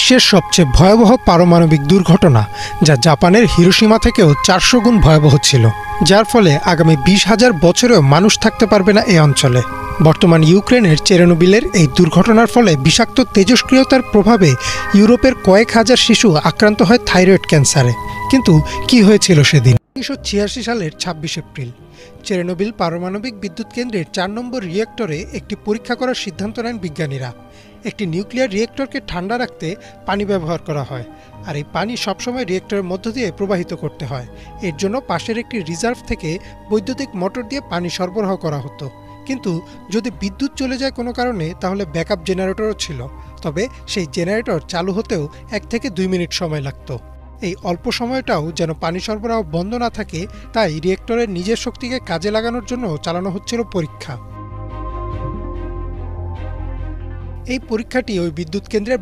বিশ্বের সবচেয়ে ভয়াবহ পারমাণবিক দুর্ঘটনা, যা জাপানের হিরোশিমা থেকেও 400 গুণ ভয়াবহ ছিল, যার ফলে আগামী 20,000 বছরেও মানুষ থাকতে পারবে না এই অঞ্চলে। বর্তমান ইউক্রেনের চেরনোবিলের এই দুর্ঘটনার ফলে বিষাক্ত তেজস্ক্রিয়তার প্রভাবে ইউরোপের কয়েক হাজার শিশু আক্রান্ত হয় থাইরয়েড ক্যান্সারে। কিন্তু কি হয়েছিল সেদিন? 1986 সালের 26 এপ্রিল চেরনোবিল পারমাণবিক বিদ্যুৎ কেন্দ্রের 4 নম্বর রিয়েক্টরে একটি পরীক্ষা করার সিদ্ধান্ত নেন বিজ্ঞানীরা। একটি নিউক্লিয়ার রিয়েক্টরকে ঠান্ডা রাখতে পানি ব্যবহার করা হয়, আর এই পানি সবসময় রিয়েক্টরের মধ্য দিয়ে প্রবাহিত করতে হয়। এর জন্য পাশের একটি রিজার্ভ থেকে বৈদ্যুতিক মোটর দিয়ে পানি সরবরাহ করা হতো। কিন্তু যদি বিদ্যুৎ চলে যায় কোনো কারণে, তাহলে ব্যাকআপ জেনারেটরও ছিল, তবে সেই জেনারেটর চালু হতেও 1 থেকে 2 মিনিট সময় লাগতো। এই অল্প সময়টাও যেন পানি সরবরাহ বন্ধ না থাকে, তাই রিয়েক্টরের নিজের শক্তিকে কাজে লাগানোর জন্য চালানো হচ্ছিল পরীক্ষা। এই পরীক্ষাটি ওই বিদ্যুৎ কেন্দ্রের